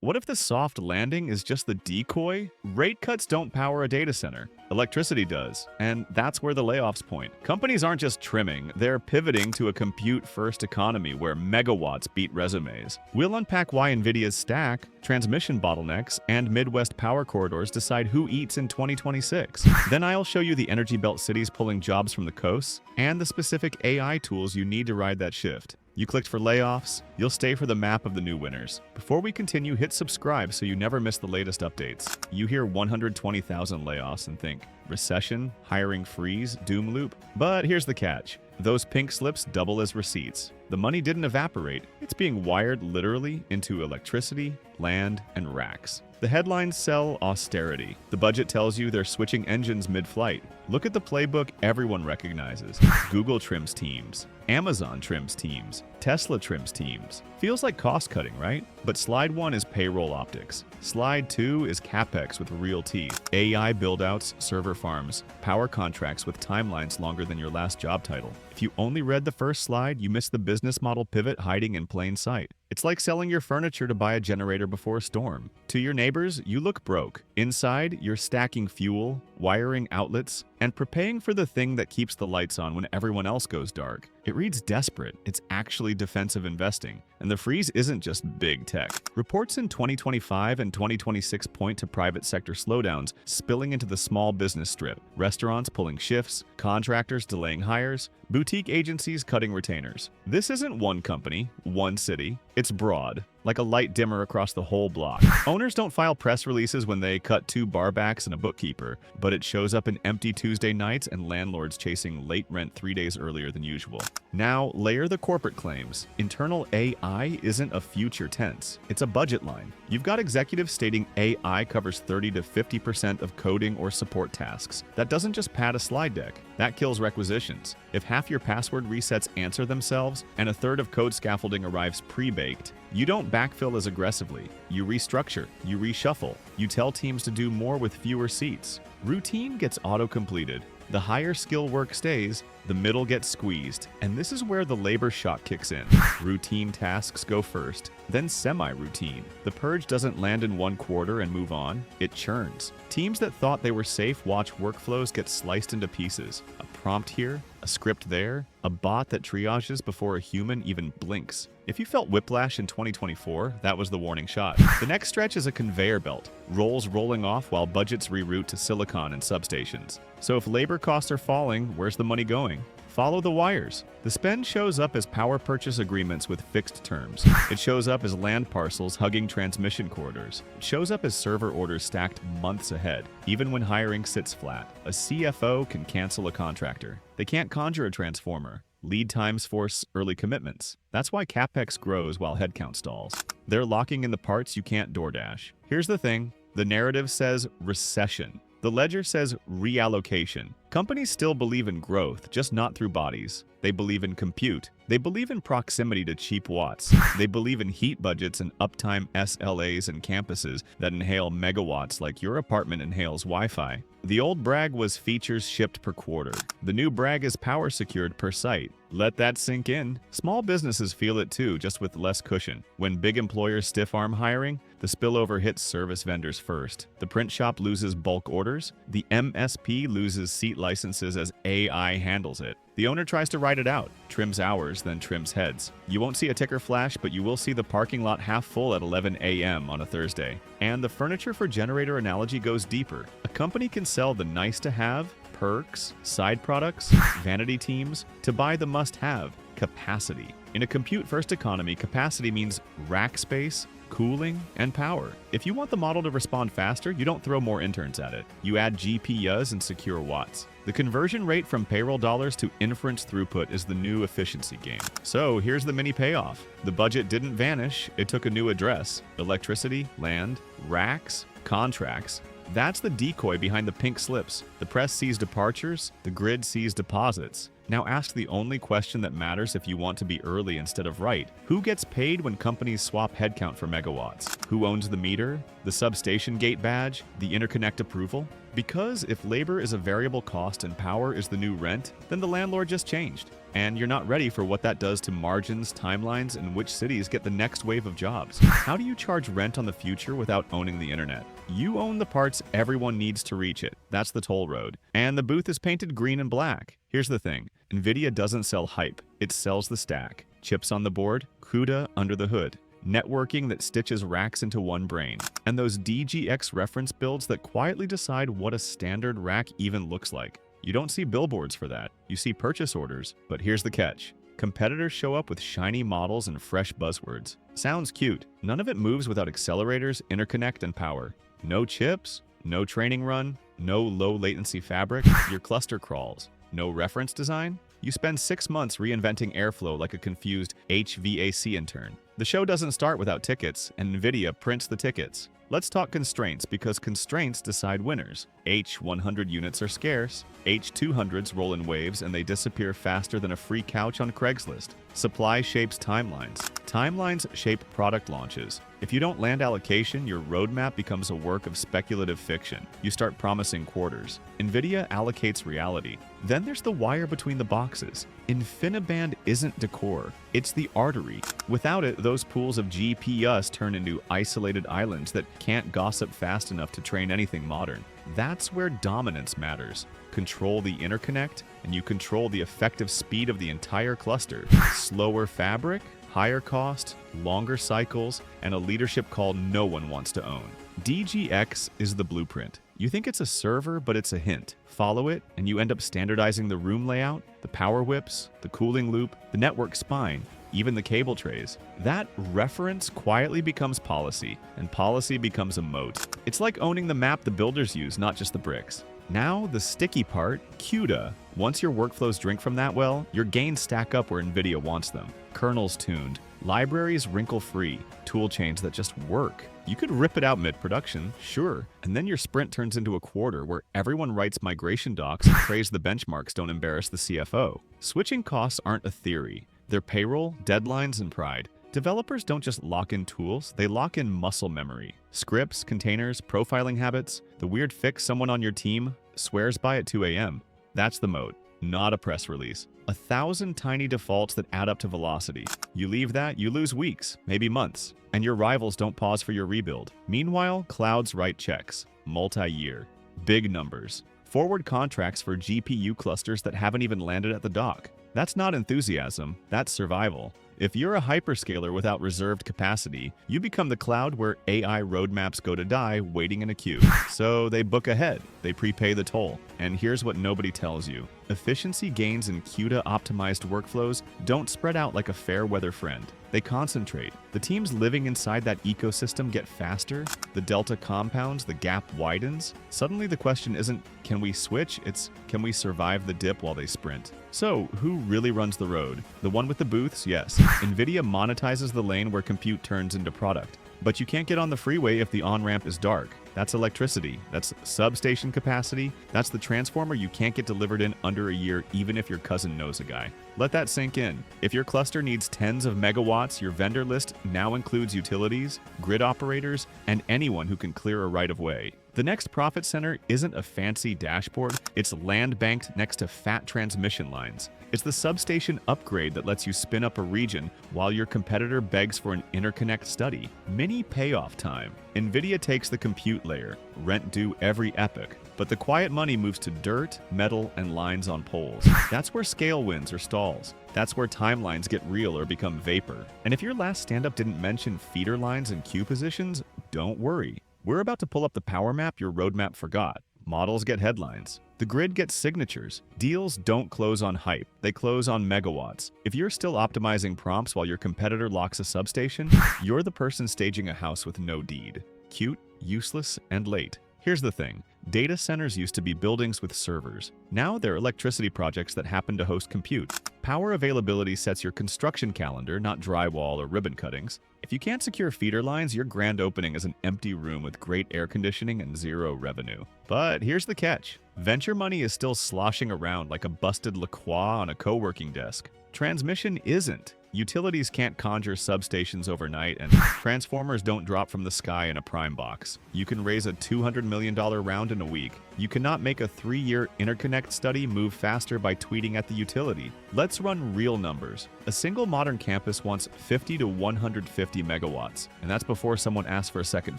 What if the soft landing is just the decoy? Rate cuts don't power a data center. Electricity does, and that's where the layoffs point. Companies aren't just trimming, they're pivoting to a compute-first economy where megawatts beat resumes. We'll unpack why NVIDIA's stack, transmission bottlenecks, and Midwest power corridors decide who eats in 2026. Then I'll show you the energy belt cities pulling jobs from the coasts, and the specific AI tools you need to ride that shift. You clicked for layoffs, you'll stay for the map of the new winners. Before we continue, hit subscribe so you never miss the latest updates. You hear 120,000 layoffs and think, recession, hiring freeze, doom loop? But here's the catch. Those pink slips double as receipts. The money didn't evaporate. It's being wired literally into electricity, land, and racks. The headlines sell austerity. The budget tells you they're switching engines mid-flight. Look at the playbook everyone recognizes. Google trims teams. Amazon trims teams. Tesla trims teams. Feels like cost-cutting, right? But slide 1 is payroll optics. Slide 2 is CapEx with real teeth. AI build-outs, server farms, power contracts with timelines longer than your last job title. If you only read the first slide, you missed the business model pivot hiding in plain sight. It's like selling your furniture to buy a generator before a storm. To your neighbors, you look broke. Inside, you're stacking fuel, wiring outlets, and preparing for the thing that keeps the lights on when everyone else goes dark. It reads desperate. It's actually defensive investing. And the freeze isn't just big tech. Reports in 2025 and 2026 point to private sector slowdowns spilling into the small business strip. Restaurants pulling shifts, contractors delaying hires, boutique agencies cutting retainers. This isn't one company, one city. It's broad, like a light dimmer across the whole block. Owners don't file press releases when they cut 2 barbacks and a bookkeeper, but it shows up in empty Tuesday nights and landlords chasing late rent 3 days earlier than usual. Now, layer the corporate claims. Internal AI isn't a future tense. It's a budget line. You've got executives stating AI covers 30 to 50% of coding or support tasks. That doesn't just pad a slide deck. That kills requisitions. If half your password resets answer themselves and a third of code scaffolding arrives pre-baked, you don't backfill as aggressively. You restructure, you reshuffle, you tell teams to do more with fewer seats. Routine gets auto-completed. The higher skill work stays, the middle gets squeezed, and this is where the labor shock kicks in. Routine tasks go first, then semi-routine. The purge doesn't land in one quarter and move on, it churns. Teams that thought they were safe watch workflows get sliced into pieces. A prompt here, a script there, a bot that triages before a human even blinks. If you felt whiplash in 2024, that was the warning shot. The next stretch is a conveyor belt, roles rolling off while budgets reroute to silicon and substations. So if labor costs are falling, where's the money going? Follow the wires. The spend shows up as power purchase agreements with fixed terms. It shows up as land parcels hugging transmission corridors. It shows up as server orders stacked months ahead, even when hiring sits flat. A CFO can cancel a contractor. They can't conjure a transformer. Lead times force early commitments. That's why CapEx grows while headcount stalls. They're locking in the parts you can't DoorDash. Here's the thing. The narrative says recession. The ledger says reallocation. Companies still believe in growth, just not through bodies. They believe in compute. They believe in proximity to cheap watts. They believe in heat budgets and uptime SLAs and campuses that inhale megawatts like your apartment inhales Wi-Fi. The old brag was features shipped per quarter. The new brag is power secured per site. Let that sink in. Small businesses feel it too, just with less cushion. When big employers stiff-arm hiring, the spillover hits service vendors first. The print shop loses bulk orders. The MSP loses seat licenses as AI handles it. The owner tries to ride it out, trims hours, then trims heads. You won't see a ticker flash, but you will see the parking lot half full at 11 a.m. on a Thursday. And the furniture for generator analogy goes deeper. A company can sell the nice-to-have, perks, side products, vanity teams, to buy the must-have, capacity. In a compute-first economy, capacity means rack space, cooling, and power. If you want the model to respond faster, you don't throw more interns at it. You add GPUs and secure watts. The conversion rate from payroll dollars to inference throughput is the new efficiency game. So here's the mini payoff. The budget didn't vanish, it took a new address. Electricity, land, racks, contracts. That's the decoy behind the pink slips. The press sees departures, the grid sees deposits. Now ask the only question that matters if you want to be early instead of right. Who gets paid when companies swap headcount for megawatts? Who owns the meter, the substation gate badge, the interconnect approval? Because if labor is a variable cost and power is the new rent, then the landlord just changed. And you're not ready for what that does to margins, timelines, and which cities get the next wave of jobs. How do you charge rent on the future without owning the internet? You own the parts everyone needs to reach it. That's the toll road. And the booth is painted green and black. Here's the thing. NVIDIA doesn't sell hype. It sells the stack. Chips on the board, CUDA under the hood. Networking that stitches racks into one brain. And those DGX reference builds that quietly decide what a standard rack even looks like. You don't see billboards for that. You see purchase orders. But here's the catch. Competitors show up with shiny models and fresh buzzwords. Sounds cute. None of it moves without accelerators, interconnect, and power. No chips, no training run, no low latency fabric. Your cluster crawls. No reference design? You spend 6 months reinventing airflow like a confused HVAC intern. The show doesn't start without tickets, and NVIDIA prints the tickets. Let's talk constraints, because constraints decide winners. H100 units are scarce. H200s roll in waves and they disappear faster than a free couch on Craigslist. Supply shapes timelines. Timelines shape product launches. If you don't land allocation, your roadmap becomes a work of speculative fiction. You start promising quarters. NVIDIA allocates reality. Then there's the wire between the boxes. InfiniBand isn't decor, it's the artery. Without it, those pools of GPS turn into isolated islands that can't gossip fast enough to train anything modern. That's where dominance matters. Control the interconnect, and you control the effective speed of the entire cluster. Slower fabric, higher cost, longer cycles, and a leadership call no one wants to own. DGX is the blueprint. You think it's a server, but it's a hint. Follow it, and you end up standardizing the room layout, the power whips, the cooling loop, the network spine, even the cable trays. That reference quietly becomes policy, and policy becomes a moat. It's like owning the map the builders use, not just the bricks. Now, the sticky part, CUDA. Once your workflows drink from that well, your gains stack up where NVIDIA wants them. Kernels tuned, libraries wrinkle-free, tool chains that just work. You could rip it out mid-production, sure, and then your sprint turns into a quarter where everyone writes migration docs and prays the benchmarks don't embarrass the CFO. Switching costs aren't a theory. They're payroll, deadlines, and pride. Developers don't just lock in tools, they lock in muscle memory. Scripts, containers, profiling habits. The weird fix someone on your team swears by at 2 a.m. That's the mode, not a press release. 1,000 tiny defaults that add up to velocity. You leave that, you lose weeks, maybe months, and your rivals don't pause for your rebuild. Meanwhile, clouds write checks, multi-year, big numbers, forward contracts for GPU clusters that haven't even landed at the dock. That's not enthusiasm, that's survival. If you're a hyperscaler without reserved capacity, you become the cloud where AI roadmaps go to die waiting in a queue. So they book ahead, they prepay the toll. And here's what nobody tells you. Efficiency gains in CUDA-optimized workflows don't spread out like a fair weather friend. They concentrate. The teams living inside that ecosystem get faster, the delta compounds, the gap widens. Suddenly the question isn't, can we switch? It's, can we survive the dip while they sprint? So, who really runs the road? The one with the booths? Yes. NVIDIA monetizes the lane where compute turns into product. But you can't get on the freeway if the on-ramp is dark. That's electricity. That's substation capacity. That's the transformer you can't get delivered in under a year even if your cousin knows a guy. Let that sink in. If your cluster needs tens of megawatts, your vendor list now includes utilities, grid operators, and anyone who can clear a right-of-way. The next profit center isn't a fancy dashboard, it's land banked next to fat transmission lines. It's the substation upgrade that lets you spin up a region while your competitor begs for an interconnect study. Mini payoff time. NVIDIA takes the compute layer, rent due every epoch, but the quiet money moves to dirt, metal, and lines on poles. That's where scale wins or stalls. That's where timelines get real or become vapor. And if your last stand-up didn't mention feeder lines and queue positions, don't worry. We're about to pull up the power map your roadmap forgot. Models get headlines. The grid gets signatures. Deals don't close on hype, they close on megawatts. If you're still optimizing prompts while your competitor locks a substation, you're the person staging a house with no deed. Cute, useless, and late. Here's the thing. Data centers used to be buildings with servers. Now they're electricity projects that happen to host compute. Power availability sets your construction calendar, not drywall or ribbon cuttings. If you can't secure feeder lines, your grand opening is an empty room with great air conditioning and zero revenue. But here's the catch. Venture money is still sloshing around like a busted La Croix on a co-working desk. Transmission isn't. Utilities can't conjure substations overnight, and transformers don't drop from the sky in a prime box. You can raise a $200 million round in a week. You cannot make a 3-year interconnect study move faster by tweeting at the utility. Let's run real numbers. A single modern campus wants 50 to 150 megawatts, and that's before someone asks for a second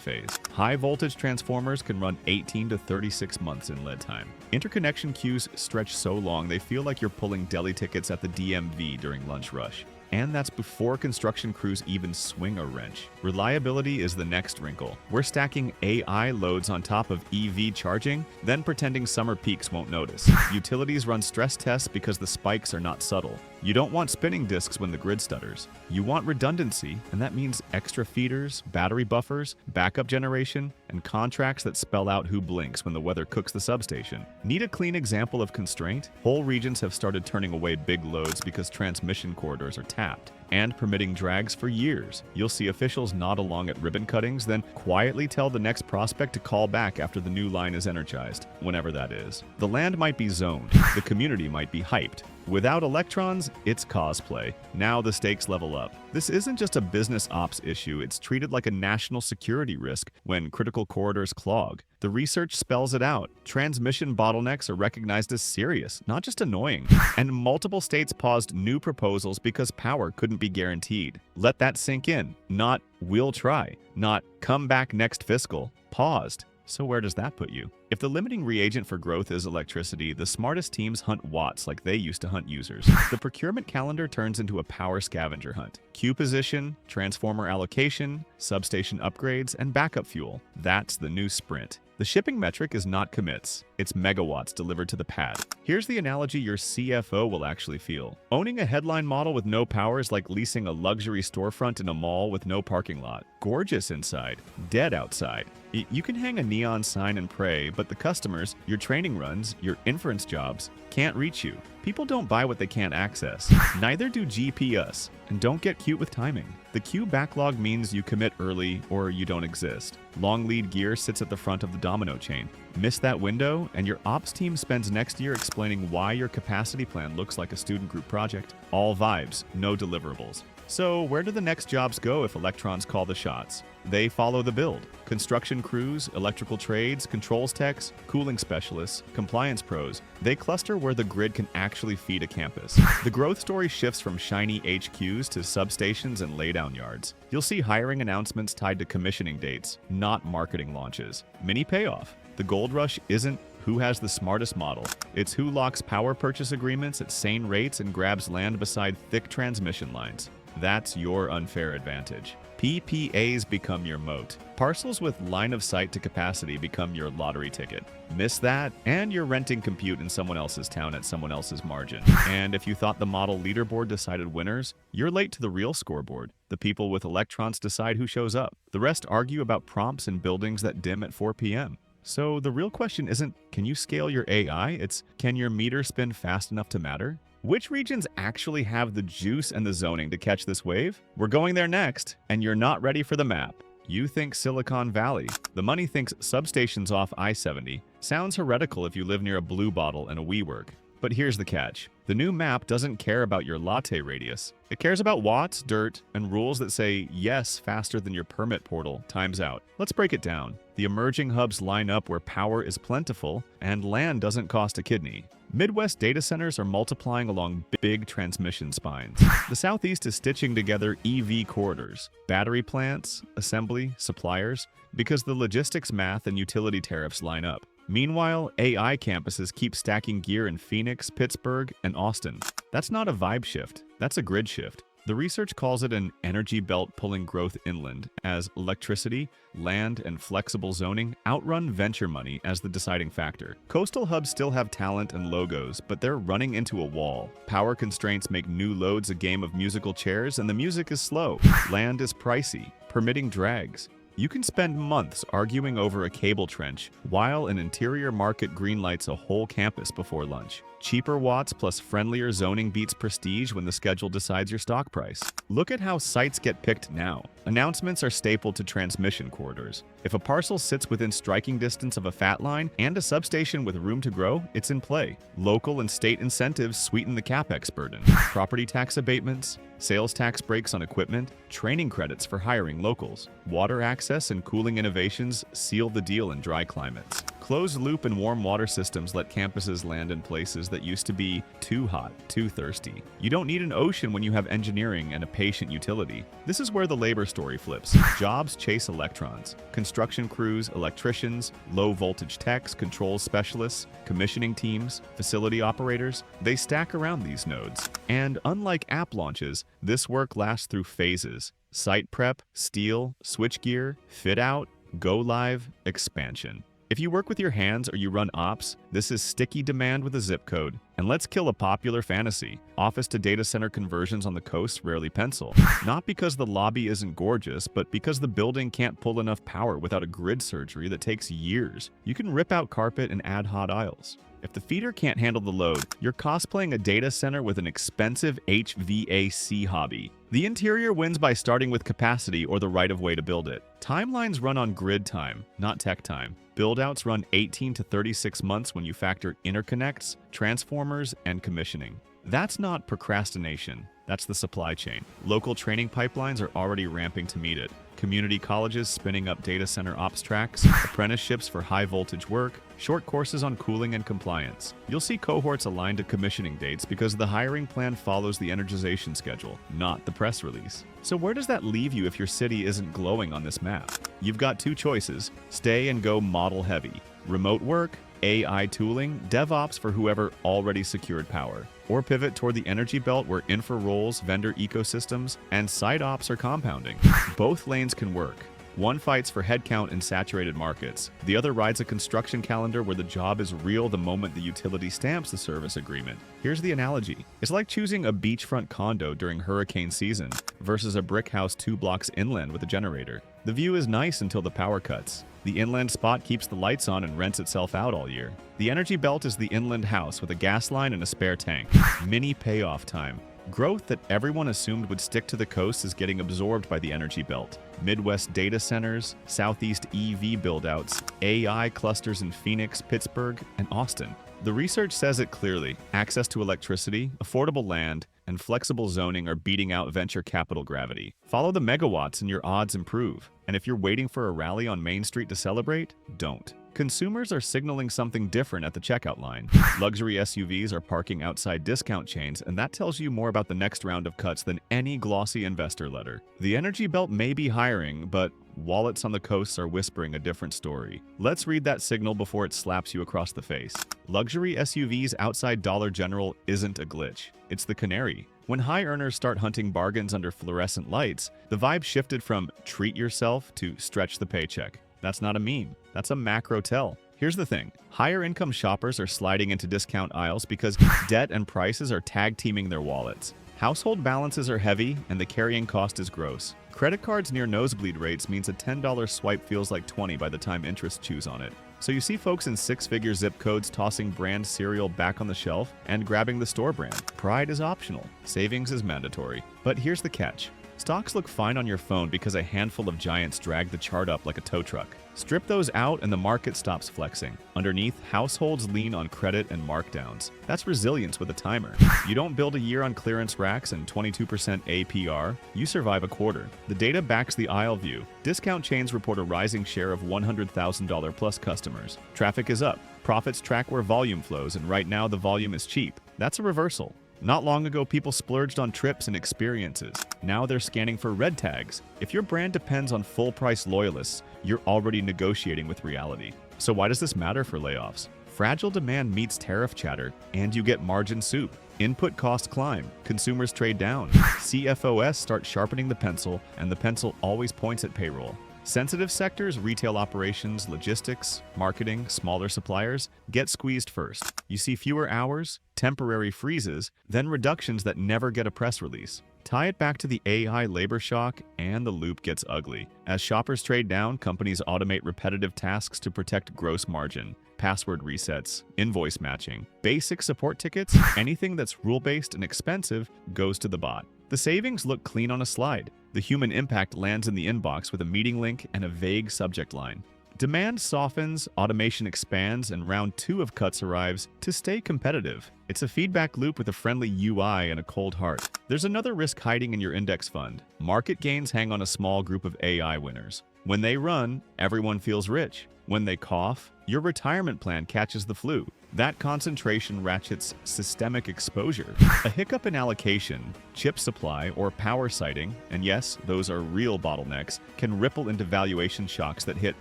phase. High voltage transformers can run 18 to 36 months in lead time. Interconnection queues stretch so long they feel like you're pulling deli tickets at the DMV during lunch rush. And that's before construction crews even swing a wrench. Reliability is the next wrinkle. We're stacking AI loads on top of EV charging, then pretending summer peaks won't notice. Utilities run stress tests because the spikes are not subtle. You don't want spinning disks when the grid stutters. You want redundancy, and that means extra feeders, battery buffers, backup generation, and contracts that spell out who blinks when the weather cooks the substation. Need a clean example of constraint? Whole regions have started turning away big loads because transmission corridors are tapped and permitting drags for years. You'll see officials nod along at ribbon cuttings, then quietly tell the next prospect to call back after the new line is energized, whenever that is. The land might be zoned, the community might be hyped. Without electrons, it's cosplay. Now the stakes level up. This isn't just a business ops issue, it's treated like a national security risk when critical corridors clog. The research spells it out. Transmission bottlenecks are recognized as serious, not just annoying. And multiple states paused new proposals because power couldn't be guaranteed. Let that sink in. Not, we'll try. Not, come back next fiscal. Paused. So where does that put you? If the limiting reagent for growth is electricity, the smartest teams hunt watts like they used to hunt users. The procurement calendar turns into a power scavenger hunt. Queue position, transformer allocation, substation upgrades, and backup fuel. That's the new sprint. The shipping metric is not commits, it's megawatts delivered to the pad. Here's the analogy your CFO will actually feel. Owning a headline model with no power is like leasing a luxury storefront in a mall with no parking lot. Gorgeous inside, dead outside. You can hang a neon sign and pray, but the customers, your training runs, your inference jobs, can't reach you. People don't buy what they can't access. Neither do GPS. And don't get cute with timing. The queue backlog means you commit early or you don't exist. Long lead gear sits at the front of the domino chain. Miss that window, and your ops team spends next year explaining why your capacity plan looks like a student group project. All vibes, no deliverables. So where do the next jobs go if electrons call the shots? They follow the build. Construction crews, electrical trades, controls techs, cooling specialists, compliance pros, they cluster where the grid can actually feed a campus. The growth story shifts from shiny HQs to substations and laydown yards. You'll see hiring announcements tied to commissioning dates, not marketing launches. Mini payoff. The gold rush isn't who has the smartest model. It's who locks power purchase agreements at sane rates and grabs land beside thick transmission lines. That's your unfair advantage. PPAs become your moat. Parcels with line of sight to capacity become your lottery ticket. Miss that, and you're renting compute in someone else's town at someone else's margin. And if you thought the model leaderboard decided winners, you're late to the real scoreboard. The people with electrons decide who shows up. The rest argue about prompts in buildings that dim at 4 p.m. So the real question isn't, can you scale your AI? It's, can your meter spin fast enough to matter? Which regions actually have the juice and the zoning to catch this wave? We're going there next, and you're not ready for the map. You think Silicon Valley. The money thinks substations off I-70. Sounds heretical if you live near a Blue Bottle and a WeWork. But here's the catch. The new map doesn't care about your latte radius. It cares about watts, dirt, and rules that say yes faster than your permit portal times out. Let's break it down. The emerging hubs line up where power is plentiful and land doesn't cost a kidney. Midwest data centers are multiplying along big transmission spines. The Southeast is stitching together EV corridors, battery plants, assembly, suppliers, because the logistics math and utility tariffs line up. Meanwhile, AI campuses keep stacking gear in Phoenix, Pittsburgh, and Austin. That's not a vibe shift, that's a grid shift. The research calls it an energy belt pulling growth inland, as electricity, land, and flexible zoning outrun venture money as the deciding factor. Coastal hubs still have talent and logos, but they're running into a wall. Power constraints make new loads a game of musical chairs, and the music is slow. Land is pricey, permitting drags. You can spend months arguing over a cable trench while an interior market greenlights a whole campus before lunch. Cheaper watts plus friendlier zoning beats prestige when the schedule decides your stock price. Look at how sites get picked now. Announcements are stapled to transmission corridors. If a parcel sits within striking distance of a fat line and a substation with room to grow, it's in play. Local and state incentives sweeten the capex burden. Property tax abatements, sales tax breaks on equipment, training credits for hiring locals. Water access and cooling innovations seal the deal in dry climates. Closed-loop and warm water systems let campuses land in places that used to be too hot, too thirsty. You don't need an ocean when you have engineering and a patient utility. This is where the labor story flips. Jobs chase electrons. Construction crews, electricians, low-voltage techs, controls specialists, commissioning teams, facility operators, they stack around these nodes. And unlike app launches, this work lasts through phases. Site prep, steel, switchgear, fit-out, go-live, expansion. If you work with your hands or you run ops, this is sticky demand with a zip code. And let's kill a popular fantasy. Office to data center conversions on the coast rarely pencil. Not because the lobby isn't gorgeous, but because the building can't pull enough power without a grid surgery that takes years. You can rip out carpet and add hot aisles. If the feeder can't handle the load, you're cosplaying a data center with an expensive HVAC hobby. The interior wins by starting with capacity or the right of way to build it. Timelines run on grid time, not tech time. Build-outs run 18 to 36 months when you factor interconnects, transformers, and commissioning. That's not procrastination. That's the supply chain. Local training pipelines are already ramping to meet it. Community colleges spinning up data center ops tracks, apprenticeships for high-voltage work, short courses on cooling and compliance. You'll see cohorts aligned to commissioning dates because the hiring plan follows the energization schedule, not the press release. So where does that leave you if your city isn't glowing on this map? You've got two choices: stay and go model heavy. Remote work, AI tooling, DevOps for whoever already secured power. Or pivot toward the energy belt where infra roles, vendor ecosystems, and site ops are compounding. Both lanes can work. One fights for headcount in saturated markets. The other rides a construction calendar where the job is real the moment the utility stamps the service agreement. Here's the analogy. It's like choosing a beachfront condo during hurricane season versus a brick house 2 blocks inland with a generator. The view is nice until the power cuts. The inland spot keeps the lights on and rents itself out all year. The energy belt is the inland house with a gas line and a spare tank. Mini payoff time. Growth that everyone assumed would stick to the coast is getting absorbed by the energy belt. Midwest data centers, Southeast EV buildouts, AI clusters in Phoenix, Pittsburgh, and Austin. The research says it clearly. Access to electricity, affordable land, and flexible zoning are beating out venture capital gravity. Follow the megawatts and your odds improve. And if you're waiting for a rally on Main Street to celebrate, don't. Consumers are signaling something different at the checkout line. Luxury SUVs are parking outside discount chains, and that tells you more about the next round of cuts than any glossy investor letter. The energy belt may be hiring, but wallets on the coasts are whispering a different story. Let's read that signal before it slaps you across the face. Luxury SUVs outside Dollar General isn't a glitch. It's the canary. When high earners start hunting bargains under fluorescent lights, the vibe shifted from treat yourself to stretch the paycheck. That's not a meme. That's a macro tell. Here's the thing. Higher income shoppers are sliding into discount aisles because debt and prices are tag teaming their wallets. Household balances are heavy and the carrying cost is gross. Credit cards near nosebleed rates means a $10 swipe feels like $20 by the time interest chews on it. So you see folks in 6-figure zip codes tossing brand cereal back on the shelf and grabbing the store brand. Pride is optional. Savings is mandatory. But here's the catch. Stocks look fine on your phone because a handful of giants drag the chart up like a tow truck. Strip those out and the market stops flexing. Underneath, households lean on credit and markdowns. That's resilience with a timer. You don't build a year on clearance racks and 22% APR, you survive a quarter. The data backs the aisle view. Discount chains report a rising share of $100,000 plus customers. Traffic is up. Profits track where volume flows, and right now the volume is cheap. That's a reversal. Not long ago, people splurged on trips and experiences. Now they're scanning for red tags. If your brand depends on full-price loyalists, you're already negotiating with reality. So why does this matter for layoffs? Fragile demand meets tariff chatter, and you get margin soup. Input costs climb, consumers trade down. CFOs start sharpening the pencil, and the pencil always points at payroll. Sensitive sectors, retail operations, logistics, marketing, smaller suppliers, get squeezed first. You see fewer hours, temporary freezes, then reductions that never get a press release. Tie it back to the AI labor shock, and the loop gets ugly. As shoppers trade down, companies automate repetitive tasks to protect gross margin. Password resets, invoice matching, basic support tickets, anything that's rule-based and expensive goes to the bot. The savings look clean on a slide. The human impact lands in the inbox with a meeting link and a vague subject line. Demand softens, automation expands, and round 2 of cuts arrives to stay competitive. It's a feedback loop with a friendly UI and a cold heart. There's another risk hiding in your index fund. Market gains hang on a small group of AI winners. When they run, everyone feels rich. When they cough, your retirement plan catches the flu. That concentration ratchets systemic exposure. A hiccup in allocation, chip supply, or power siting, and yes, those are real bottlenecks, can ripple into valuation shocks that hit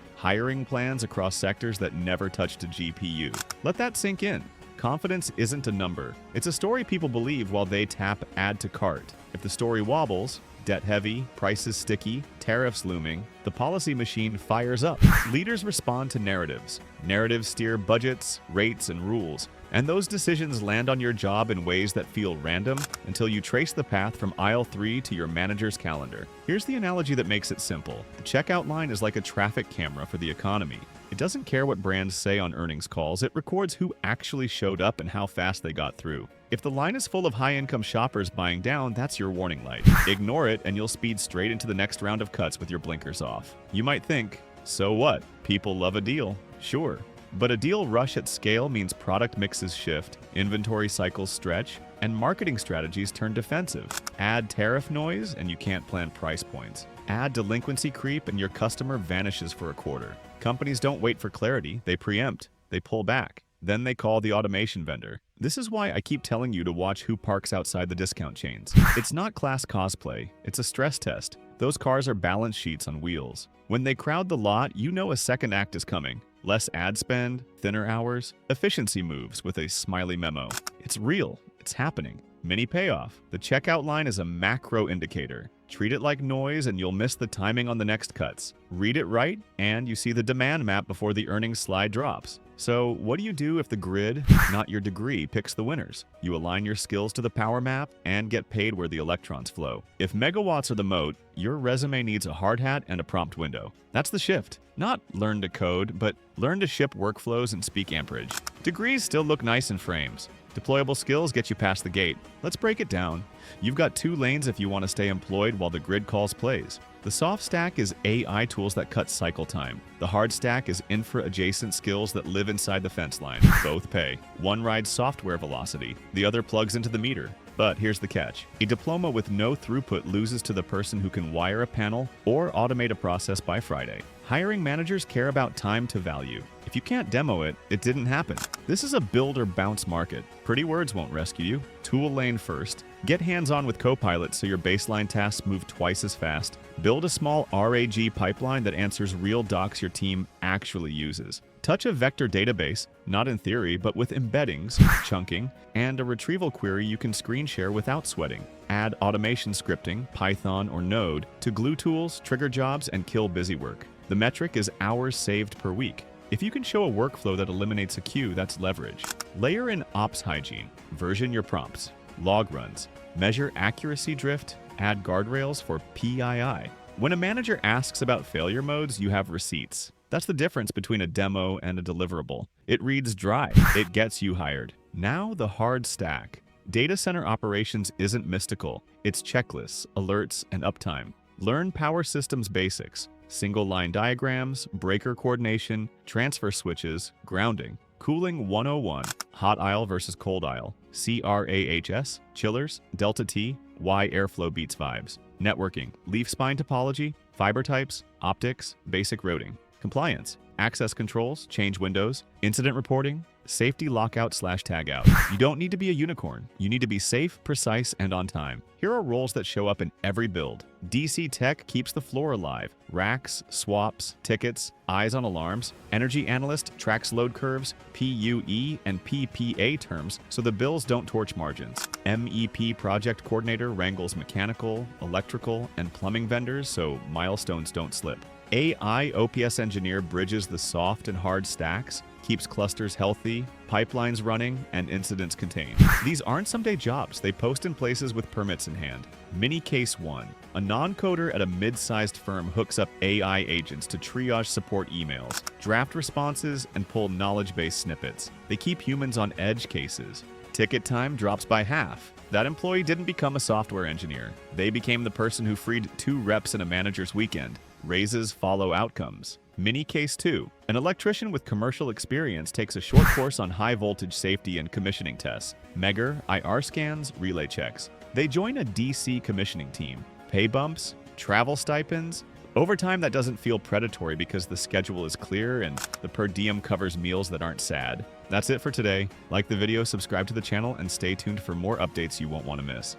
hiring plans across sectors that never touched a GPU. Let that sink in. Confidence isn't a number. It's a story people believe while they tap add to cart. If the story wobbles, debt heavy, prices sticky, tariffs looming, the policy machine fires up. Leaders respond to narratives. Narratives steer budgets, rates, and rules. And those decisions land on your job in ways that feel random until you trace the path from aisle 3 to your manager's calendar. Here's the analogy that makes it simple. The checkout line is like a traffic camera for the economy. It doesn't care what brands say on earnings calls, it records who actually showed up and how fast they got through. If the line is full of high-income shoppers buying down, that's your warning light. Ignore it and you'll speed straight into the next round of cuts with your blinkers off. You might think, so what? People love a deal. Sure. But a deal rush at scale means product mixes shift, inventory cycles stretch, and marketing strategies turn defensive. Add tariff noise and you can't plan price points. Add delinquency creep and your customer vanishes for a quarter. Companies don't wait for clarity, they preempt, they pull back. Then they call the automation vendor. This is why I keep telling you to watch who parks outside the discount chains. It's not class cosplay, it's a stress test. Those cars are balance sheets on wheels. When they crowd the lot, you know a second act is coming. Less ad spend, thinner hours, efficiency moves with a smiley memo. It's real, it's happening. Mini payoff. The checkout line is a macro indicator. Treat it like noise and you'll miss the timing on the next cuts. Read it right and you see the demand map before the earnings slide drops. So what do you do if the grid, not your degree, picks the winners? You align your skills to the power map and get paid where the electrons flow. If megawatts are the moat, your resume needs a hard hat and a prompt window. That's the shift. Not learn to code, but learn to ship workflows and speak amperage. Degrees still look nice in frames. Deployable skills get you past the gate. Let's break it down. You've got 2 lanes if you want to stay employed while the grid calls plays. The soft stack is AI tools that cut cycle time. The hard stack is infra-adjacent skills that live inside the fence line. Both pay. One rides software velocity. The other plugs into the meter. But here's the catch. A diploma with no throughput loses to the person who can wire a panel or automate a process by Friday. Hiring managers care about time to value. If you can't demo it, it didn't happen. This is a build or bounce market. Pretty words won't rescue you. Tool lane first. Get hands-on with Copilot so your baseline tasks move twice as fast. Build a small RAG pipeline that answers real docs your team actually uses. Touch a vector database, not in theory, but with embeddings, chunking, and a retrieval query you can screen share without sweating. Add automation scripting, Python or Node, to glue tools, trigger jobs, and kill busy work. The metric is hours saved per week. If you can show a workflow that eliminates a queue, that's leverage. Layer in ops hygiene. Version your prompts. Log runs. Measure accuracy drift. Add guardrails for PII. When a manager asks about failure modes, you have receipts. That's the difference between a demo and a deliverable. It reads dry. It gets you hired. Now the hard stack. Data center operations isn't mystical. It's checklists, alerts, and uptime. Learn power systems basics. Single line diagrams, breaker coordination, transfer switches, grounding. Cooling 101, hot aisle versus cold aisle. CRAHS, chillers, delta T, why airflow beats vibes. Networking, leaf spine topology, fiber types, optics, basic routing. Compliance, access controls, change windows, incident reporting, safety lockout/tagout. You don't need to be a unicorn. You need to be safe, precise, and on time. Here are roles that show up in every build. DC Tech keeps the floor alive. Racks, swaps, tickets, eyes on alarms. Energy Analyst tracks load curves, PUE and PPA terms so the bills don't torch margins. MEP Project Coordinator wrangles mechanical, electrical, and plumbing vendors so milestones don't slip. AI OPS engineer bridges the soft and hard stacks, keeps clusters healthy, pipelines running, and incidents contained. These aren't someday jobs. They post in places with permits in hand. Mini Case 1. A non-coder at a mid-sized firm hooks up AI agents to triage support emails, draft responses, and pull knowledge-based snippets. They keep humans on edge cases. Ticket time drops by half. That employee didn't become a software engineer. They became the person who freed 2 reps in a manager's weekend. Raises follow outcomes. Mini Case 2. An electrician with commercial experience takes a short course on high-voltage safety and commissioning tests. Megger, IR scans, relay checks. They join a DC commissioning team. Pay bumps, travel stipends, overtime that doesn't feel predatory because the schedule is clear and the per diem covers meals that aren't sad. That's it for today. Like the video, subscribe to the channel, and stay tuned for more updates you won't want to miss.